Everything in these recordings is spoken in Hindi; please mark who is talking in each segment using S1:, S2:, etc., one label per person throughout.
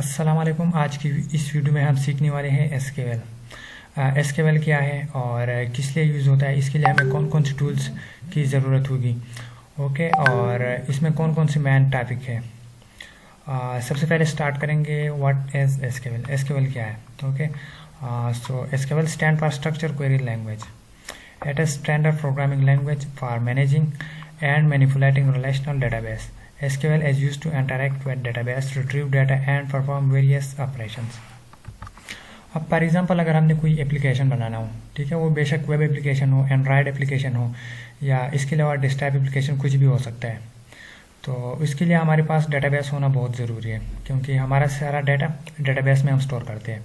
S1: अस्सलाम वालेकुम। आज की इस वीडियो में हम सीखने वाले हैं एसक्यूएल। एसक्यूएल क्या है और किस लिए यूज़ होता है, इसके लिए हमें कौन कौन सी टूल्स की ज़रूरत होगी। ओके, और इसमें कौन कौन सी मेन टॉपिक है। सबसे पहले स्टार्ट करेंगे व्हाट इज़ एसक्यूएल। एसक्यूएल क्या है। Okay, so SQL stand for structure query language. It is standard programming language for managing and manipulating relational database. SQL is used to interact with database, retrieve data and perform various operations. अब फॉर एग्जांपल अगर हमने कोई एप्लीकेशन बनाना हो, ठीक है, वो बेशक वेब एप्लीकेशन हो, एंड्रॉयड एप्लीकेशन हो, या इसके अलावा डेस्कटॉप एप्लीकेशन, कुछ भी हो सकता है। तो इसके लिए हमारे पास डेटाबेस होना बहुत ज़रूरी है, क्योंकि हमारा सारा डाटा डेटाबेस में हम स्टोर करते हैं।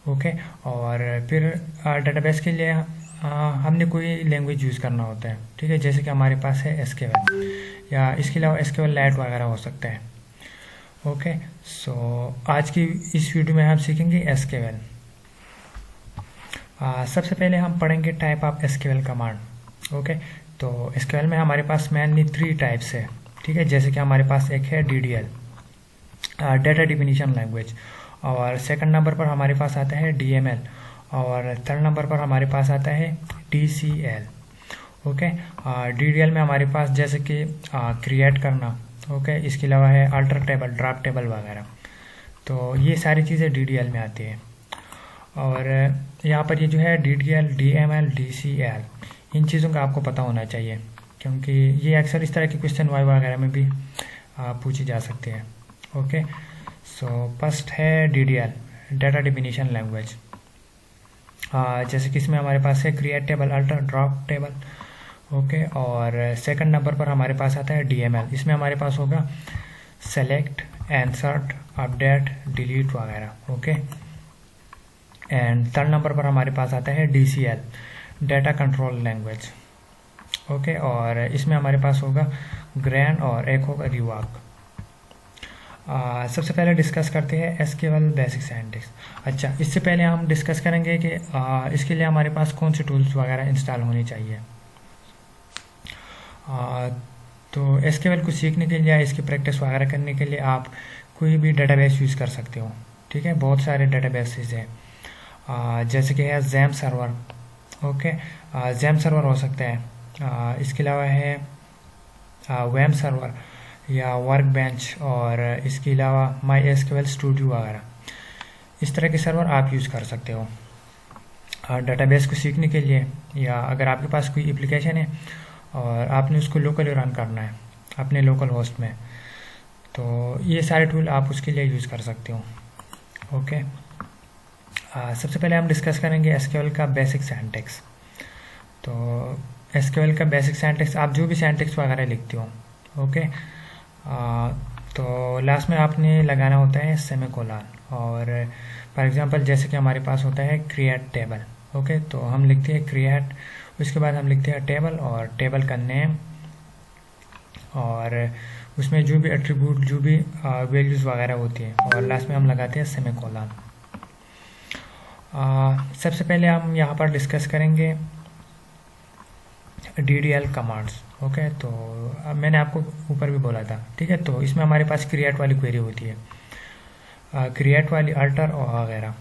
S1: ओके, और फिर डेटाबेस के लिए हमने कोई लैंग्वेज यूज़ करना होता है, ठीक है, जैसे कि हमारे पास है एसक्यूएल, या इसके अलावा एसक्यूएल लाइट वगैरह हो सकता है। ओके, सो आज की इस वीडियो में हम सीखेंगे एसक्यूएल। सबसे पहले हम पढ़ेंगे type of SQL command. Okay, तो एसक्यूएल में हमारे पास मेनली 3 टाइप्स है, ठीक है, जैसे कि हमारे पास एक है DDL, डाटा डिफिनीशन लैंग्वेज, और सेकंड नंबर पर हमारे पास आता है DML, और थर्ड नंबर पर हमारे पास आता है TCL। ओके, DDL में हमारे पास जैसे कि क्रिएट करना, ओके, इसके अलावा है अल्टर टेबल, ड्रॉप टेबल वगैरह। तो ये सारी चीज़ें DDL में आती है। और यहाँ पर ये जो है DDL, DML, DCL, इन चीज़ों का आपको पता होना चाहिए, क्योंकि ये अक्सर इस तरह के क्वेश्चन वाई वगैरह में भी पूछी जा सकती है। ओके, सो फर्स्ट है DDL, डाटा डिफिनीशन लैंग्वेज। जैसे कि इसमें हमारे पास है create table, alter, drop table. Okay, और सेकंड नंबर पर हमारे पास आता है DML, इसमें हमारे पास होगा सेलेक्ट, इंसर्ट, अपडेट, डिलीट वगैरह। ओके, एंड थर्ड नंबर पर हमारे पास आता है DCL, data control language. Okay, और इसमें हमारे पास होगा ग्रैंड और एक होगा रिवर्क। सबसे पहले डिस्कस करते हैं एसक्यूएल बेसिक सिंटैक्स। अच्छा, इससे पहले हम डिस्कस करेंगे कि इसके लिए हमारे पास कौन सी टूल्स वगैरह इंस्टॉल होनी चाहिए। तो एसक्यूएल को सीखने के लिए या इसकी प्रैक्टिस वगैरह करने के लिए आप कोई भी डेटाबेस यूज़ कर सकते हो, ठीक है, बहुत सारे डेटाबेसेस हैं, जैसे कि है jam server. Okay, jam server हो सकता है, इसके अलावा है वेम सर्वर या वर्क बेंच, और इसके अलावा माई एसक्यूएल स्टूडियो वगैरह। इस तरह के सर्वर आप यूज़ कर सकते हो डेटाबेस को सीखने के लिए, या अगर आपके पास कोई एप्लीकेशन है और आपने उसको लोकली रन करना है अपने लोकल होस्ट में, तो ये सारे टूल आप उसके लिए यूज़ कर सकते हो। ओके, सबसे पहले हम डिस्कस करेंगे एसक्यूएल का बेसिक सिंटैक्स। तो एसक्यूएल का बेसिक सिंटैक्स, आप जो भी सिंटैक्स वगैरह लिखते हो, ओके, तो लास्ट में आपने लगाना होता है सेमीकोलन। और फॉर एग्जांपल जैसे कि हमारे पास होता है क्रिएट टेबल। ओके, तो हम लिखते हैं क्रिएट, उसके बाद हम लिखते हैं टेबल और टेबल का नेम, और उसमें जो भी एट्रीब्यूट, जो भी वैल्यूज़ वगैरह होती है, और लास्ट में हम लगाते हैं सेमीकोलन। सबसे पहले हम यहाँ पर डिस्कस करेंगे DDL कमांड्स। ओके, तो अब मैंने आपको ऊपर भी बोला था, ठीक है, तो इसमें हमारे पास क्रिएट वाली क्वेरी होती है, क्रिएट वाली, अल्टर और वगैरह।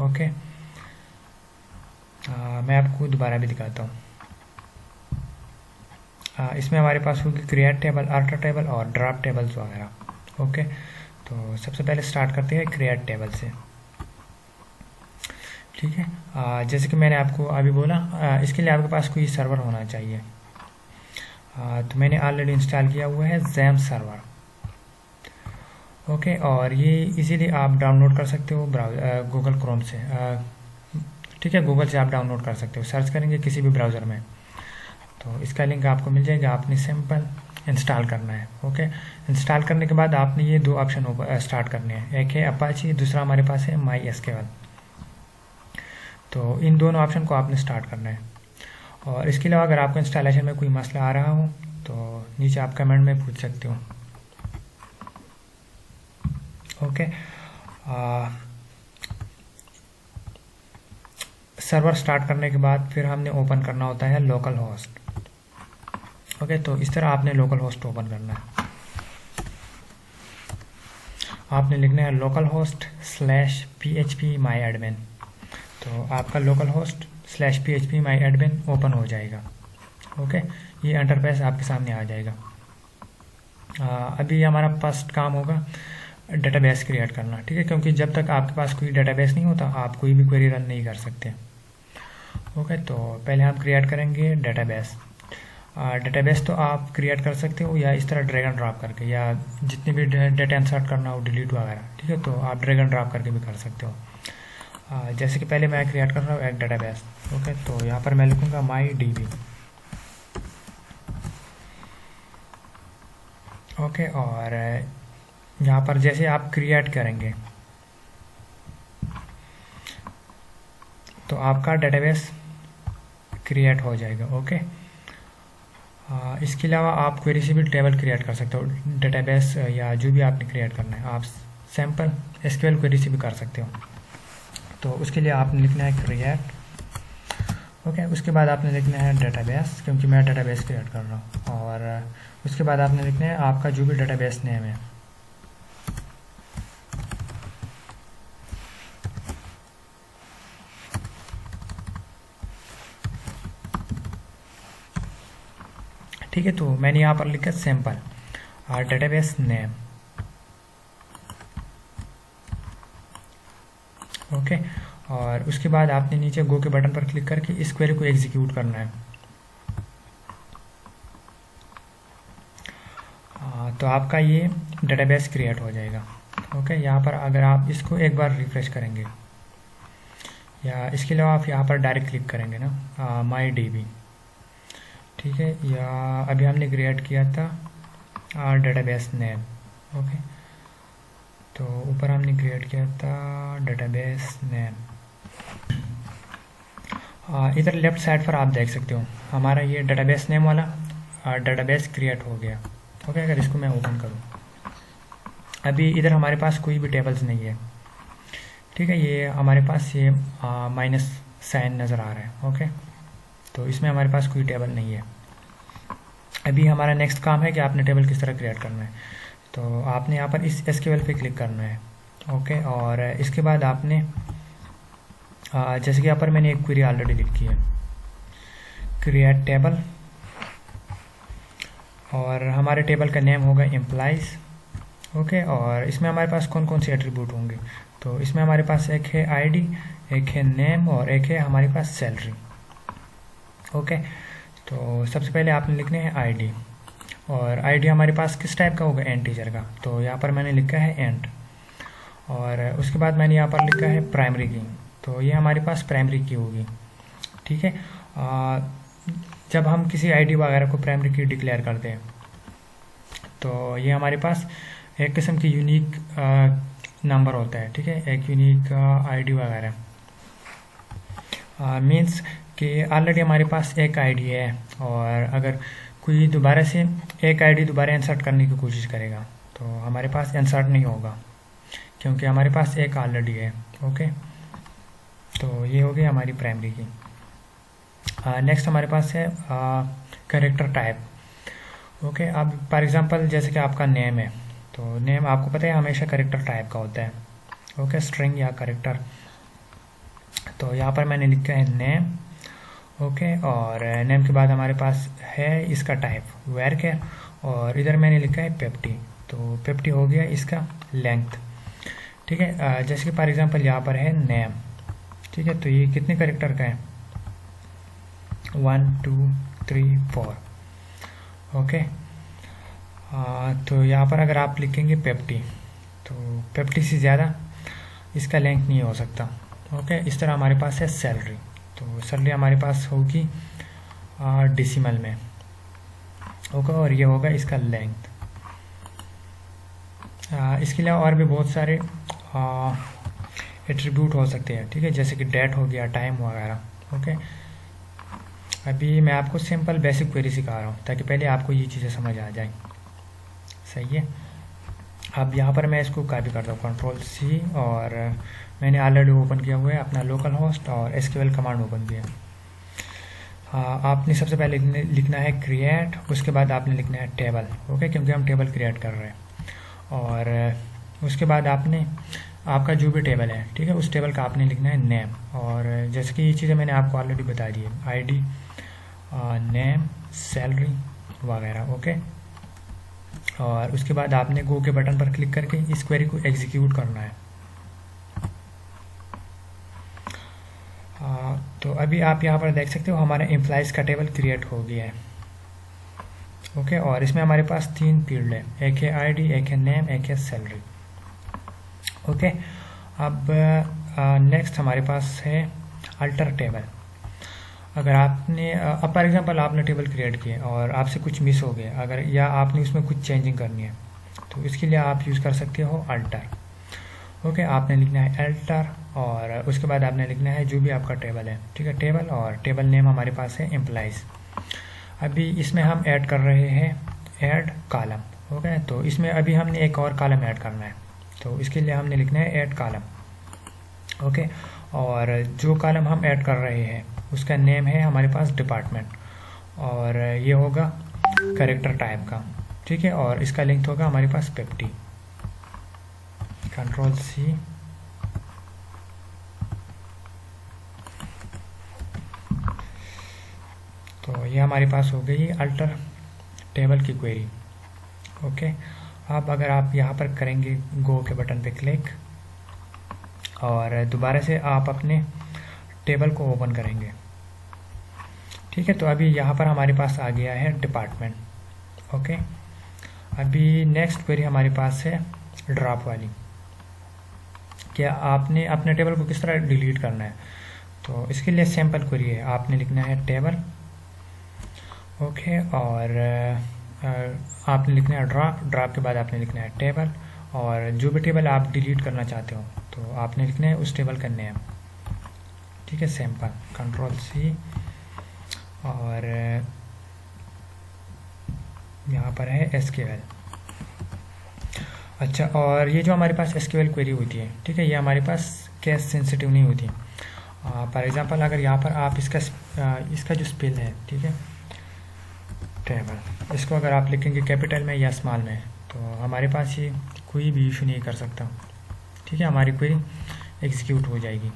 S1: ओके, मैं आपको दोबारा भी दिखाता हूँ। इसमें हमारे पास होगी क्रिएट टेबल, अल्टर टेबल और ड्रॉप टेबल्स वगैरह। ओके, तो सबसे पहले स्टार्ट करते हैं क्रिएट टेबल से, ठीक है। जैसे कि मैंने आपको अभी बोला, इसके लिए आपके पास कोई सर्वर होना चाहिए। तो मैंने ऑलरेडी इंस्टॉल किया हुआ है जैम सर्वर। ओके, और ये इजीली आप डाउनलोड कर सकते हो गूगल क्रोम से, ठीक है, गूगल से आप डाउनलोड कर सकते हो, सर्च करेंगे किसी भी ब्राउज़र में, तो इसका लिंक आपको मिल जाएगा। आपने सिंपल इंस्टॉल करना है। ओके, इंस्टॉल करने के बाद आपने ये 2 ऑप्शन स्टार्ट करने हैं, एक है अपाची, दूसरा हमारे पास है माई एसक्यूएल। तो इन दोनों ऑप्शन को आपने स्टार्ट करना है। और इसके अलावा अगर आपको इंस्टॉलेशन में कोई मसला आ रहा हो तो नीचे आप कमेंट में पूछ सकते हो। ओके, सर्वर स्टार्ट करने के बाद फिर हमने ओपन करना होता है लोकल होस्ट। ओके, तो इस तरह आपने लोकल होस्ट ओपन करना है। आपने लिखना है local host /php my admin। तो आपका local host /php my admin open हो जाएगा। ओके, ये इंटरफेस आपके सामने आ जाएगा। अभी हमारा फर्स्ट काम होगा डेटाबेस क्रिएट करना, ठीक है, क्योंकि जब तक आपके पास कोई डेटाबेस नहीं होता आप कोई भी क्वेरी रन नहीं कर सकते। ओके, तो पहले हम क्रिएट करेंगे डेटाबेस। डेटाबेस तो आप क्रिएट कर सकते हो या इस तरह ड्रैग एंड ड्रॉप करके, या जितनी भी डेटा इंसर्ट करना हो, डिलीट वगैरह, ठीक है, तो आप ड्रैग एंड ड्रॉप करके भी कर सकते हो। जैसे कि पहले मैं क्रिएट कर रहा हूँ एक डेटाबेस। ओके, तो यहाँ पर मैं लिखूँगा MyDB। ओके, और यहाँ पर जैसे आप क्रिएट करेंगे तो आपका डेटाबेस क्रिएट हो जाएगा। ओके, इसके अलावा आप क्वेरी से भी टेबल क्रिएट कर सकते हो, डेटाबेस या जो भी आपने क्रिएट करना है आप सैम्पल SQL क्वेरी से भी कर सकते हो। तो उसके लिए आपने लिखना है क्रिएट। ओके, उसके बाद आपने लिखना है डेटाबेस, क्योंकि मैं डेटाबेस क्रिएट कर रहा हूँ, और उसके बाद आपने लिखना है आपका जो भी डेटाबेस नेम है। ठीक है, तो मैंने यहाँ पर लिखा सैम्पल डेटाबेस नेम। ओके, और उसके बाद आपने नीचे गो के बटन पर क्लिक करके इस क्वेरी को एग्जीक्यूट करना है। तो आपका ये डेटाबेस क्रिएट हो जाएगा। ओके, यहाँ पर अगर आप इसको एक बार रिफ्रेश करेंगे, या इसके अलावा आप यहाँ पर डायरेक्ट क्लिक करेंगे ना MyDB, ठीक है, या अभी हमने क्रिएट किया था डेटाबेस नेम। ओके, तो ऊपर हमने क्रिएट किया था डेटाबेस नेम। इधर लेफ्ट साइड पर आप देख सकते हो हमारा ये डेटाबेस नेम वाला डेटाबेस क्रिएट हो गया। ओके, अगर इसको मैं ओपन करूँ, अभी इधर हमारे पास कोई भी टेबल्स नहीं है, ठीक है, ये हमारे पास ये माइनस साइन नज़र आ रहा है। ओके, तो इसमें हमारे पास कोई टेबल नहीं है। अभी हमारा नेक्स्ट काम है कि आपने टेबल किस तरह क्रिएट करना है। तो आपने यहाँ पर इस SQL पे क्लिक करना है। ओके, और इसके बाद आपने जैसे कि यहाँ पर मैंने एक क्वेरी ऑलरेडी लिखी है, क्रिएट टेबल, और हमारे टेबल का नेम होगा एम्प्लॉइज। ओके, और इसमें हमारे पास कौन कौन से एट्रीब्यूट होंगे, तो इसमें हमारे पास एक है ID, एक है नेम, और एक है हमारे पास सैलरी। ओके, तो सबसे पहले आपने लिखने हैं ID, और ID हमारे पास किस टाइप का होगा, इंटीजर का, तो यहाँ पर मैंने लिखा है इंट। और उसके बाद मैंने यहाँ पर लिखा है प्राइमरी की, तो ये हमारे पास प्राइमरी की होगी। ठीक है, जब हम किसी ID वगैरह को प्राइमरी की डिक्लेयर करते हैं तो ये हमारे पास एक किस्म की यूनिक नंबर होता है। ठीक है, एक यूनिक ID वगैरह मीन्स कि ऑलरेडी हमारे पास एक ID है, और अगर कोई दोबारा से एक ID दोबारा इंसर्ट करने की कोशिश करेगा तो हमारे पास इंसर्ट नहीं होगा, क्योंकि हमारे पास एक ऑलरेडी है। ओके, तो ये हो गई हमारी प्राइमरी की। नेक्स्ट हमारे पास है कैरेक्टर टाइप। ओके, अब फॉर एग्जांपल जैसे कि आपका नेम है, तो नेम आपको पता है हमेशा कैरेक्टर टाइप का होता है। ओके, स्ट्रिंग या कैरेक्टर। तो यहाँ पर मैंने लिखा है नेम। ओके, और नेम के बाद हमारे पास है इसका टाइप varchar, और इधर मैंने लिखा है 50। तो 50 हो गया इसका लेंथ। ठीक है, जैसे कि फॉर एग्जांपल यहाँ पर है नेम। ठीक है, तो ये कितने कैरेक्टर का है, 1 2 3 4। ओके, तो यहाँ पर अगर आप लिखेंगे 50 तो 50 से ज़्यादा इसका लेंथ नहीं हो सकता। ओके, इस तरह हमारे पास है सैलरी। तो सैलरी हमारे पास होगी डेसिमल में। ओके, और ये होगा इसका लेंथ। इसके अलावा और भी बहुत सारे एट्रीब्यूट हो सकते हैं। ठीक है, जैसे कि डेट हो गया, टाइम वगैरह। ओके, अभी मैं आपको सिंपल बेसिक क्वेरी सिखा रहा हूँ ताकि पहले आपको ये चीज़ें समझ आ जाए। सही है, अब यहाँ पर मैं इसको कॉपी करता हूँ, Ctrl+C, और मैंने ऑलरेडी ओपन किया हुआ है अपना लोकल होस्ट और SQL कमांड ओपन किया। आपने सबसे पहले लिखना है क्रिएट, उसके बाद आपने लिखना है टेबल। ओके, क्योंकि हम टेबल क्रिएट कर रहे हैं, और उसके बाद आपने आपका जो भी टेबल है, ठीक है, उस टेबल का आपने लिखना है नेम। और जैसे कि ये चीज़ें मैंने आपको ऑलरेडी बता दी है, आईडी, नेम, सैलरी वगैरह। ओके, और उसके बाद आपने गो के बटन पर क्लिक करके इस क्वेरी को एग्जीक्यूट करना है। तो अभी आप यहाँ पर देख सकते हो हमारा एम्प्लॉइज़ का टेबल क्रिएट हो गया है। ओके, और इसमें हमारे पास 3 फील्ड है, एक है आईडी, एक है नेम, एक है सैलरी। ओके, अब नेक्स्ट हमारे पास है अल्टर टेबल। अगर आपने अब फॉर एग्जांपल आपने टेबल क्रिएट किया और आपसे कुछ मिस हो गया, अगर या आपने उसमें कुछ चेंजिंग करनी है, तो इसके लिए आप यूज़ कर सकते हो अल्टर। ओके, आपने लिखना है अल्टर और उसके बाद आपने लिखना है जो भी आपका टेबल है, ठीक है, टेबल, और टेबल नेम हमारे पास है एम्प्लॉइज़। अभी इसमें हम ऐड कर रहे हैं ऐड कॉलम। ओके, तो इसमें अभी हमने एक और कॉलम ऐड करना है, तो इसके लिए हमने लिखना है ऐड कॉलम। ओके, और जो कॉलम हम ऐड कर रहे हैं उसका नेम है हमारे पास डिपार्टमेंट, और ये होगा कैरेक्टर टाइप का, ठीक है, और इसका लिंक होगा हमारे पास 50। कंट्रोल सी, तो ये हमारे पास हो गई अल्टर टेबल की क्वेरी। ओके, अब अगर आप यहाँ पर करेंगे गो के बटन पे क्लिक और दोबारा से आप अपने टेबल को ओपन करेंगे, ठीक है, तो अभी यहाँ पर हमारे पास आ गया है डिपार्टमेंट। ओके, अभी नेक्स्ट क्वेरी हमारे पास है ड्रॉप वाली, क्या आपने अपने टेबल को किस तरह डिलीट करना है। तो इसके लिए सिंपल क्वेरी है, आपने लिखना है टेबल। ओके, और आपने लिखना है ड्रॉप के बाद आपने लिखना है टेबल, और जो भी टेबल आप डिलीट करना चाहते हो तो आपने लिखना है उस टेबल का नेम, ठीक है, सिंपल। कंट्रोल सी, और यहाँ पर है एसक्यूएल। अच्छा, और ये जो हमारे पास एसक्यूएल क्वेरी होती है, ठीक है, ये हमारे पास केस सेंसिटिव नहीं होती। फॉर एग्जांपल अगर यहाँ पर आप इसका जो स्पेल है, ठीक है, टेबल, इसको अगर आप लिखेंगे कैपिटल में या स्मॉल में, तो हमारे पास ये कोई भी इशू नहीं कर सकता, ठीक है, हमारी क्वेरी एग्जीक्यूट हो जाएगी।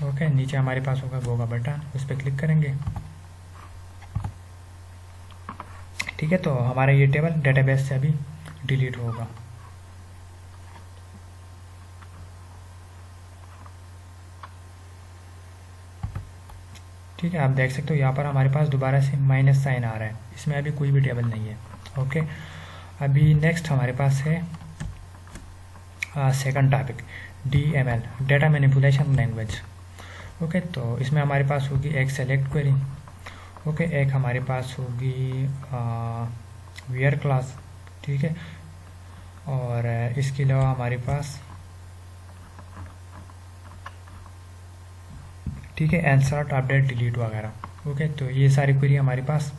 S1: ओके, नीचे हमारे पास होगा गो का बटन, उस पर क्लिक करेंगे, ठीक है, तो हमारा ये टेबल डेटाबेस से अभी डिलीट होगा। ठीक है, आप देख सकते हो यहाँ पर हमारे पास दोबारा से माइनस साइन आ रहा है, इसमें अभी कोई भी टेबल नहीं है। ओके, अभी नेक्स्ट हमारे पास है second topic, DML, data manipulation language. Okay, तो इसमें हमारे पास होगी एक सेलेक्ट क्वेरी। ओके, एक हमारे पास होगी वेयर क्लास, ठीक है, और इसके अलावा हमारे पास, ठीक है, इंसर्ट, अपडेट, डिलीट वगैरह। ओके, तो ये सारी क्वेरी हमारे पास,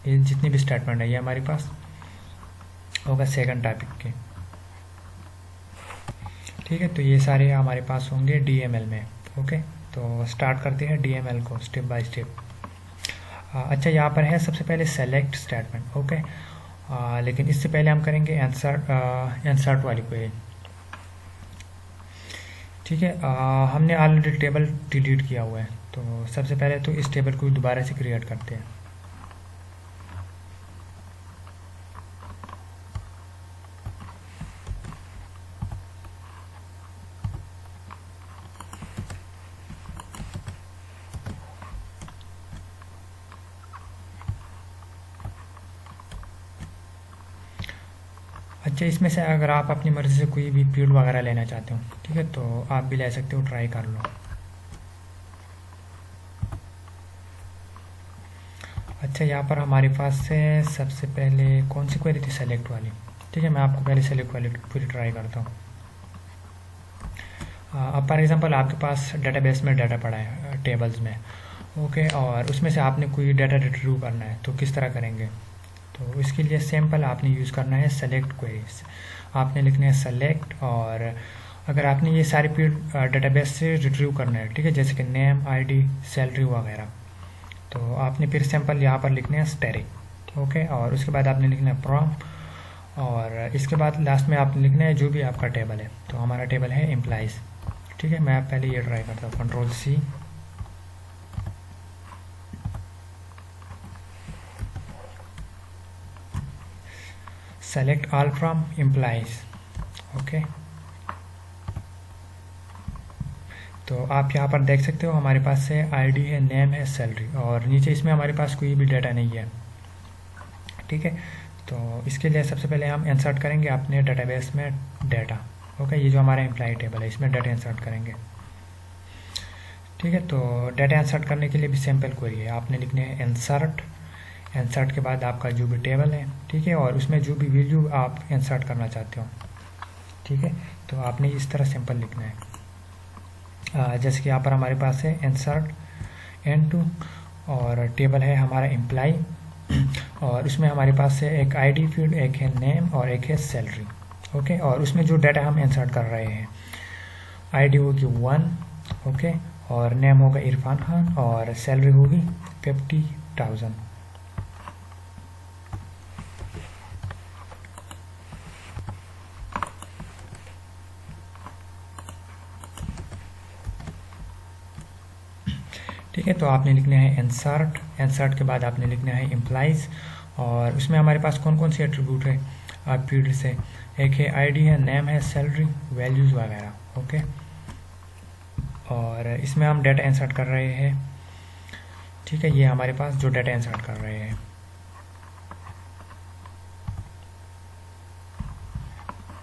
S1: ये जितनी भी स्टेटमेंट है ये हमारे पास होगा सेकंड टॉपिक के, ठीक है, तो ये सारे हमारे पास होंगे DML में। ओके, तो स्टार्ट करते हैं DML को स्टेप बाय स्टेप। अच्छा, यहाँ पर है सबसे पहले सेलेक्ट स्टेटमेंट। ओके, लेकिन इससे पहले हम करेंगे इंसर्ट वाली क्वेरी, ठीक है। हमने ऑलरेडी टेबल डिलीट किया हुआ है, तो सबसे पहले तो इस टेबल को दोबारा से क्रिएट करते हैं। अच्छा, इसमें से अगर आप अपनी मर्ज़ी से कोई भी फील्ड वगैरह लेना चाहते हो, ठीक है, तो आप भी ले सकते हो, ट्राई कर लो। अच्छा, यहाँ पर हमारे पास से सबसे पहले कौन सी क्वेरी थी, सेलेक्ट वाली, ठीक है, मैं आपको पहले सेलेक्ट वाली पूरी ट्राई करता हूँ। अब फॉर एग्जांपल आपके पास डेटाबेस में डाटा पड़ा है टेबल्स में, ओके, और उसमें से आपने कोई डाटा रिट्रीव करना है, तो किस तरह करेंगे। तो इसके लिए सिंपल आपने यूज़ करना है सेलेक्ट क्वेरीज। आपने लिखना है सेलेक्ट, और अगर आपने ये सारे फील्ड डेटाबेस से रिट्रीव करना है, ठीक है, जैसे कि नेम, आईडी, सैलरी वगैरह, तो आपने फिर सिंपल यहाँ पर लिखना है स्टैटिक। ओके, और उसके बाद आपने लिखना है फ्रॉम, और इसके बाद लास्ट में आप लिखना है जो भी आपका टेबल है। तो हमारा टेबल है एम्प्लॉइज़। ठीक है, मैं पहले ये ट्राई करता हूँ, Ctrl+C, select all from employees. Okay, तो आप यहाँ पर देख सकते हो हमारे पास से आईडी है, नेम है, सैलरी, और नीचे इसमें हमारे पास कोई भी डाटा नहीं है। ठीक है, तो इसके लिए सबसे पहले हम इंसर्ट करेंगे अपने डेटाबेस में डाटा। ओके, ये जो हमारा एम्प्लॉय टेबल है इसमें डाटा इंसर्ट करेंगे। ठीक है, तो डाटा इंसर्ट करने के लिए भी सिंपल क्वेरी है, आपने लिखने हैं इंसर्ट, इंसर्ट के बाद आपका जो भी टेबल है, ठीक है, और उसमें जो भी वैल्यू आप इंसर्ट करना चाहते हो। ठीक है, तो आपने इस तरह सिंपल लिखना है। जैसे कि यहाँ पर हमारे पास है इंसर्ट N2 और टेबल है हमारा एम्प्लॉय, और उसमें हमारे पास है एक आईडी फील्ड, एक है नेम और एक है सैलरी। ओके, और उसमें जो डाटा हम इंसर्ट कर रहे हैं, आईडी होगी 1, ओके, और नेम होगा इरफान खान और सैलरी होगी 50,000। ठीक है, तो आपने लिखना है इंसर्ट, इंसर्ट के बाद आपने लिखना है एम्प्लॉइज़, और उसमें हमारे पास कौन कौन से एट्रीब्यूट है आप फील्ड से, एक है आईडी है, नेम है, सैलरी, वैल्यूज़ वगैरह। ओके, और इसमें हम डाटा इंसर्ट कर रहे हैं। ठीक है, ये हमारे पास जो डाटा इंसर्ट कर रहे हैं।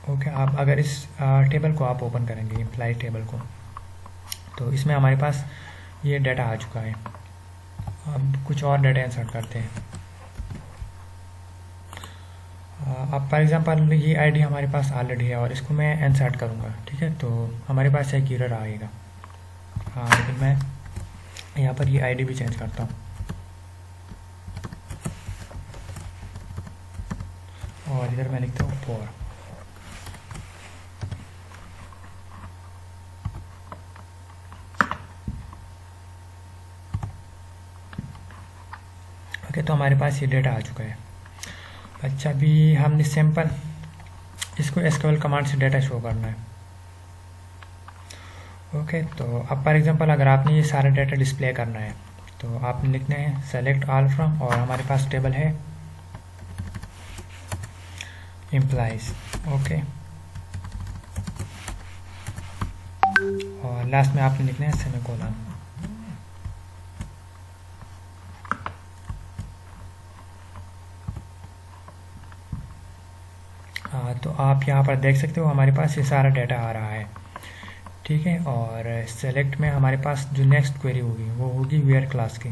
S1: ओके, आप अगर इस टेबल को आप ओपन करेंगे, एम्प्लॉय टेबल को, तो इसमें हमारे पास ये डाटा आ चुका है। अब कुछ और डाटा इंसर्ट करते हैं। अब फॉर एग्जांपल ये आईडी हमारे पास ऑलरेडी है और इसको मैं इंसर्ट करूँगा। ठीक है, तो हमारे पास एक एरर आएगा। लेकिन मैं यहाँ पर ये आईडी भी चेंज करता हूँ, और इधर मैं लिखता हूँ 4। ओके, तो हमारे पास ये डेटा आ चुका है। अच्छा, अभी हमने सिंपल इसको एसक्यूएल कमांड से डेटा शो करना है। ओके, तो अब फॉर एग्जांपल अगर आपने ये सारा डेटा डिस्प्ले करना है तो आपने लिखना है सेलेक्ट ऑल फ्रॉम, और हमारे पास टेबल है एम्प्लॉइज। ओके, और लास्ट में आपने लिखना है सेमीकोलन। तो आप यहाँ पर देख सकते हो हमारे पास ये सारा डाटा आ रहा है। ठीक है, और सेलेक्ट में हमारे पास जो नेक्स्ट क्वेरी होगी वो होगी वेयर क्लास की।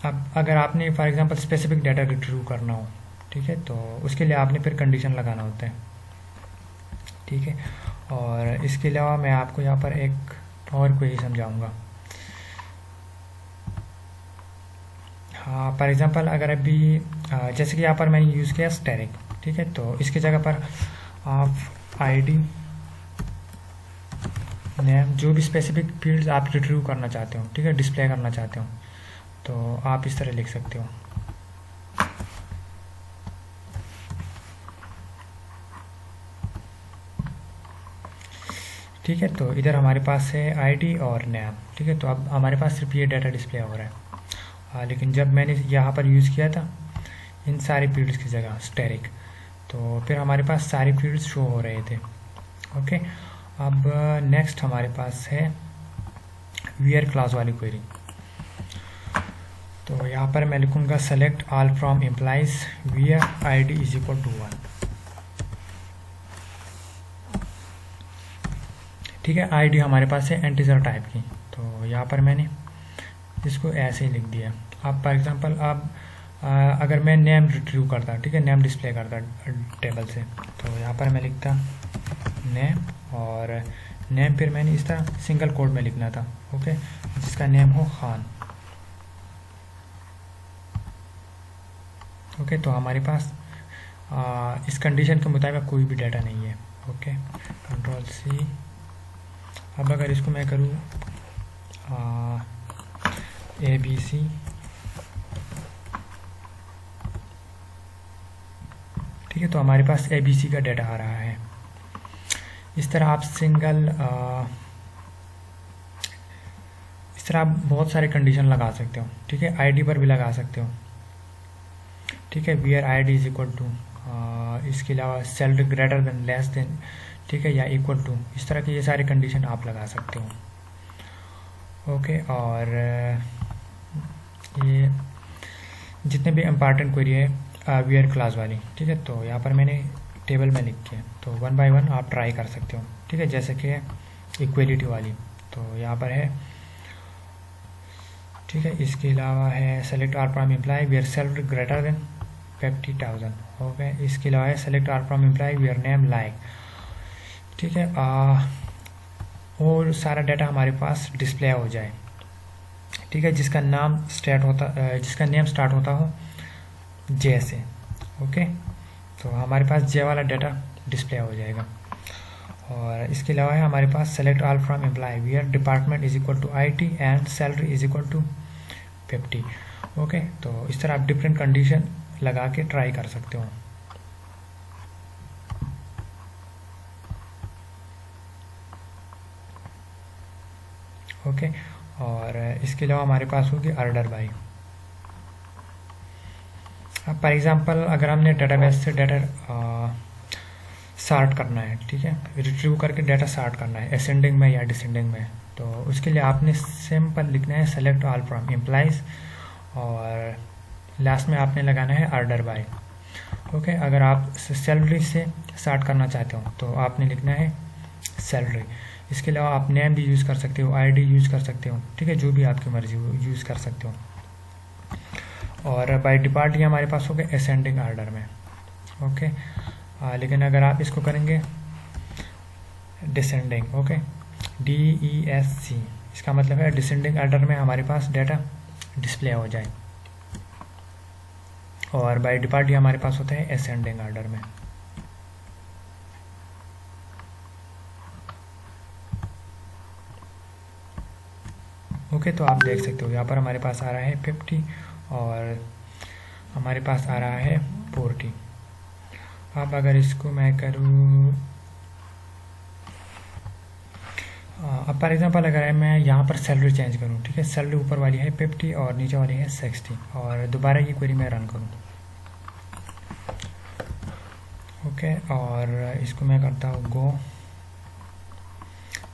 S1: अब अगर आपने for example specific data retrieve करना हो, ठीक है, तो उसके लिए आपने फिर कंडीशन लगाना होता है। ठीक है, और इसके अलावा मैं आपको यहाँ पर एक और क्वेरी समझाऊंगा। हाँ, फॉर एग्जांपल अगर अभी जैसे कि यहाँ पर मैंने यूज़ किया स्टैटिक। ठीक है, तो इसकी जगह पर आप आईडी, नेम, जो भी स्पेसिफिक फील्ड्स आप रिट्रीव करना चाहते हो, ठीक है, डिस्प्ले करना चाहते हो, तो आप इस तरह लिख सकते हो। ठीक है, तो इधर हमारे पास है आईडी और नेम। ठीक है, तो अब हमारे पास सिर्फ ये डाटा डिस्प्ले हो रहा है। लेकिन जब मैंने यहाँ पर यूज़ किया था इन सारी फील्ड्स की जगह स्टैटिक, तो फिर हमारे पास सारी फील्ड्स शो हो रहे थे। ओके, अब नेक्स्ट हमारे पास है वेयर क्लास वाली क्वेरी। तो यहाँ पर मैं लिखूँगा select all from employees where ID is equal to 1। ठीक है, आईडी हमारे पास है इंटीजर टाइप की, तो यहाँ पर मैंने इसको ऐसे ही लिख दिया। अब फॉर एग्जांपल अब अगर मैं नेम रिट्रीव करता, ठीक है, नेम डिस्प्ले करता टेबल से, तो यहाँ पर मैं लिखता नेम, और नेम फिर मैंने इस तरह सिंगल कोड में लिखना था। ओके, जिसका नेम हो खान। ओके, तो हमारे पास इस कंडीशन के मुताबिक कोई भी डाटा नहीं है। Okay, Ctrl+C। अब अगर इसको मैं करूँ ABC, ठीक है, तो हमारे पास ABC का डाटा आ रहा है। इस तरह आप बहुत सारे कंडीशन लगा सकते हो। ठीक है, ID पर भी लगा सकते हो। ठीक है, where ID is equal to, इसके अलावा salary greater than less than, ठीक है, या इक्वल टू, इस तरह की ये सारी कंडीशन आप लगा सकते हो। ओके, और ये जितने भी इम्पॉर्टेंट क्वेरी है वेयर क्लास वाली, ठीक है, तो यहाँ पर मैंने टेबल में लिखी है, तो 1 बाय 1 आप ट्राई कर सकते हो। ठीक है, जैसे कि इक्वलिटी वाली, तो यहाँ पर है। ठीक है, इसके अलावा है select R from employ where salary greater than 50,000। Okay, इसके अलावा है select R from employ where name like. ठीक है, और सारा डाटा हमारे पास डिस्प्ले हो जाए। ठीक है, जिसका नेम स्टार्ट होता हो जे से। ओके, तो हमारे पास जे वाला डाटा डिस्प्ले हो जाएगा। और इसके अलावा है हमारे पास select all from employ where department is equal to IT and salary is equal to 50। Okay, तो इस तरह आप डिफरेंट कंडीशन लगा के ट्राई कर सकते हो। ओके, और इसके अलावा हमारे पास होगी ऑर्डर बाय। अब फॉर एग्जांपल अगर हमने डेटाबेस से डाटा सॉर्ट करना है, ठीक है, रिट्रीव करके डाटा सॉर्ट करना है असेंडिंग में या डिसेंडिंग में, तो उसके लिए आपने सिंपल लिखना है सेलेक्ट ऑल फ्रॉम एम्प्लॉइज और लास्ट में आपने लगाना है ऑर्डर बाय। ओके, अगर आप सैलरी से सॉर्ट करना चाहते हो तो आपने लिखना है सैलरी। इसके अलावा आप नेम भी यूज़ कर सकते हो, ID यूज़ कर सकते हो। ठीक है, जो भी आपकी मर्जी हो यूज़ कर सकते हो। और बाय डिफ़ॉल्ट ये हमारे पास हो गया असेंडिंग ऑर्डर में। ओके, लेकिन अगर आप इसको करेंगे डिसेंडिंग, ओके, DESC, इसका मतलब है डिसेंडिंग ऑर्डर में हमारे पास डाटा डिस्प्ले हो जाए। और बाय डिफ़ॉल्ट ये हमारे पास होता है असेंडिंग ऑर्डर में। ओके, तो आप देख सकते हो यहाँ पर हमारे पास आ रहा है 50 और हमारे पास आ रहा है 40। अब अगर इसको मैं करूँ, अब फॉर एग्जांपल अगर मैं यहाँ पर सैलरी चेंज करूँ, ठीक है, सैलरी ऊपर वाली है 50 और नीचे वाली है 60, और दोबारा ये क्वेरी मैं रन करूँ। ओके, और इसको मैं करता हूँ गो,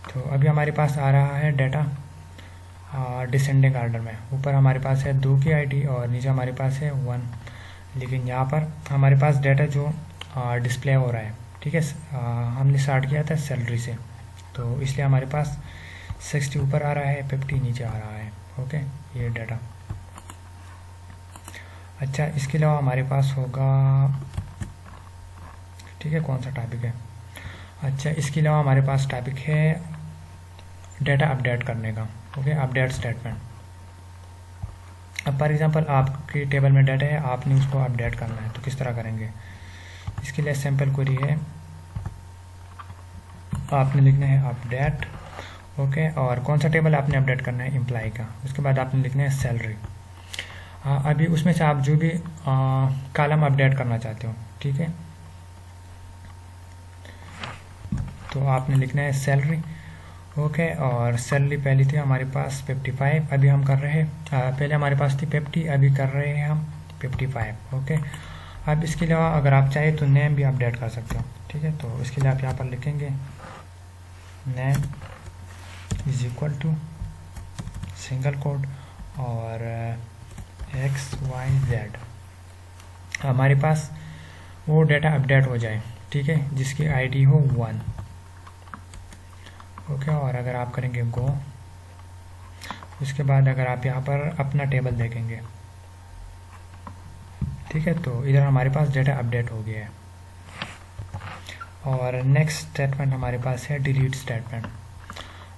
S1: तो अभी हमारे पास आ रहा है डाटा डिसेंडिंग ऑर्डर में। ऊपर हमारे पास है 2 की ID और नीचे हमारे पास है 1, लेकिन यहाँ पर हमारे पास डाटा जो डिस्प्ले हो रहा है, ठीक है, हमने स्टार्ट किया था सैलरी से, तो इसलिए हमारे पास 60 ऊपर आ रहा है, 50 नीचे आ रहा है। ओके, ये डाटा। अच्छा, इसके अलावा हमारे पास होगा, ठीक है, कौन सा टॉपिक है, अच्छा, इसके अलावा हमारे पास टॉपिक है डाटा अपडेट करने का। Okay, update statement. अब फॉर एग्जांपल आपके टेबल में डाटा है, आपने उसको अपडेट करना है, तो किस तरह करेंगे? इसके लिए सिंपल क्वेरी है, आपने लिखना है अपडेट। ओके, और कौन सा टेबल आपने अपडेट करना है? एम्प्लॉय का। उसके बाद आपने लिखना है सैलरी। अभी उसमें से आप जो भी कॉलम अपडेट करना चाहते हो, ठीक है, तो आपने लिखना है सैलरी। ओके, और सैलरी पहली थी हमारे पास 55, अभी हम कर रहे हैं, पहले हमारे पास थी 50, अभी कर रहे हैं हम 55। ओके, अब इसके अलावा अगर आप चाहें तो नेम भी अपडेट कर सकते हो, ठीक है, तो इसके लिए आप यहाँ पर लिखेंगे name is equal to single quote और XYZ, हमारे पास वो डाटा अपडेट हो जाए, ठीक है, जिसकी ID हो 1। ओके, और अगर आप करेंगे गो, उसके बाद अगर आप यहाँ पर अपना टेबल देखेंगे, ठीक है, तो इधर हमारे पास डाटा अपडेट हो गया है। और नेक्स्ट स्टेटमेंट हमारे पास है डिलीट स्टेटमेंट।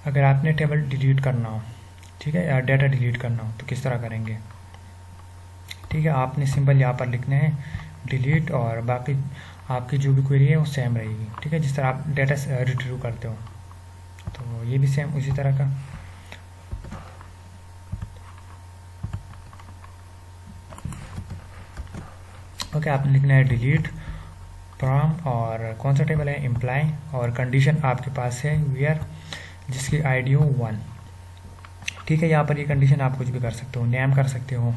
S1: अगर आपने टेबल डिलीट करना हो, ठीक है, या डाटा डिलीट करना हो, तो किस तरह करेंगे? ठीक है, आपने सिंपल यहाँ पर लिखना है डिलीट, और बाकी आपकी जो भी क्वेरी है वो सेम रहेगी, ठीक है, जिस तरह आप डाटा रिट्रीव करते हो, तो ये भी सेम उसी तरह का। ओके, आपने लिखना है डिलीट, फ्रॉम और कौन सा टेबल है इम्प्लाई, और कंडीशन आपके पास है वेयर जिसकी आईडी हो 1। ठीक है, यहाँ पर ये कंडीशन आप कुछ भी कर सकते हो, नेम कर सकते हो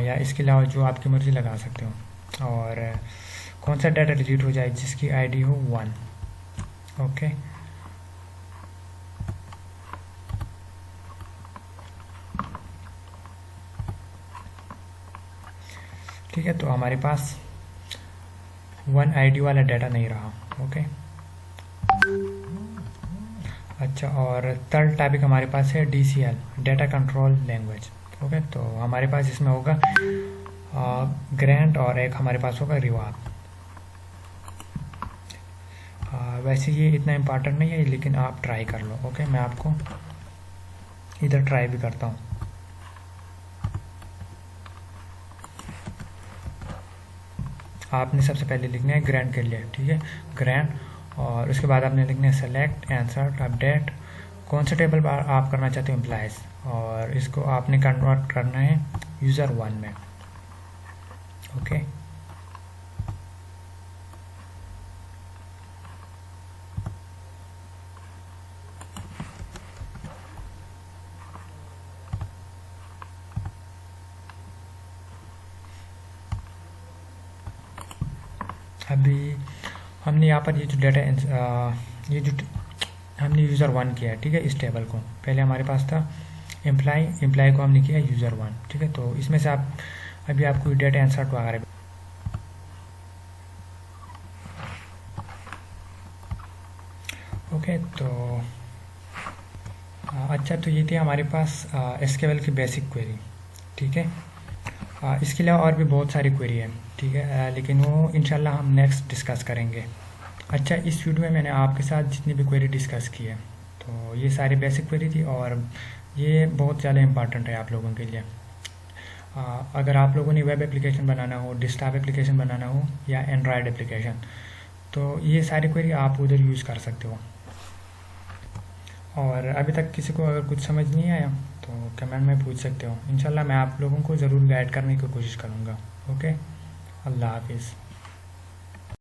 S1: या इसके अलावा जो आपकी मर्जी लगा सकते हो। और कौन सा डाटा डिलीट हो जाए जिसकी आईडी हो 1। ओके, ठीक है, तो हमारे पास 1 आईडी वाला डाटा नहीं रहा। ओके, अच्छा, और थर्ड टॉपिक हमारे पास है DCL, data control language. Okay, तो हमारे पास इसमें होगा ग्रैंट और एक हमारे पास होगा रिवार्ड। वैसे ये इतना इम्पोर्टेंट नहीं है, लेकिन आप ट्राई कर लो। ओके, मैं आपको इधर ट्राई भी करता हूँ। आपने सबसे पहले लिखना है ग्रैंड के लिए, ठीक है, ग्रैंड, और उसके बाद आपने लिखना है सेलेक्ट, इंसर्ट, अपडेट, कौन सा टेबल आप करना चाहते हो एम्प्लॉयज़, और इसको आपने कन्वर्ट करना है यूज़र 1 में। ओके, अभी हमने यहाँ पर ये जो डाटा ये जो हमने यूज़र 1 किया है, ठीक है, इस टेबल को पहले हमारे पास था एम्प्लॉय को हमने किया यूज़र 1। ठीक है, तो इसमें से आप अभी आपको डाटा इंसर्ट वगैरह। ओके, तो अच्छा, तो ये थी हमारे पास एसक्यूएल की बेसिक क्वेरी। ठीक है, इसके अलावा और भी बहुत सारी क्वेरी है, ठीक है, लेकिन वो इंशाल्लाह हम नेक्स्ट डिस्कस करेंगे। अच्छा, इस वीडियो में मैंने आपके साथ जितनी भी क्वेरी डिस्कस की है, तो ये सारी बेसिक क्वेरी थी, और ये बहुत ज़्यादा इम्पॉर्टेंट है आप लोगों के लिए। अगर आप लोगों ने वेब एप्लीकेशन बनाना हो, डेस्कटॉप एप्लीकेशन बनाना हो, या एंड्रॉयड एप्लीकेशन, तो ये सारी क्वेरी आप उधर यूज़ कर सकते हो। और अभी तक किसी को अगर कुछ समझ नहीं आया तो कमेंट में पूछ सकते हो। इंशाल्लाह मैं आप लोगों को ज़रूर गाइड करने की कोशिश करूँगा। ओके, अल्लाह हाफिज़।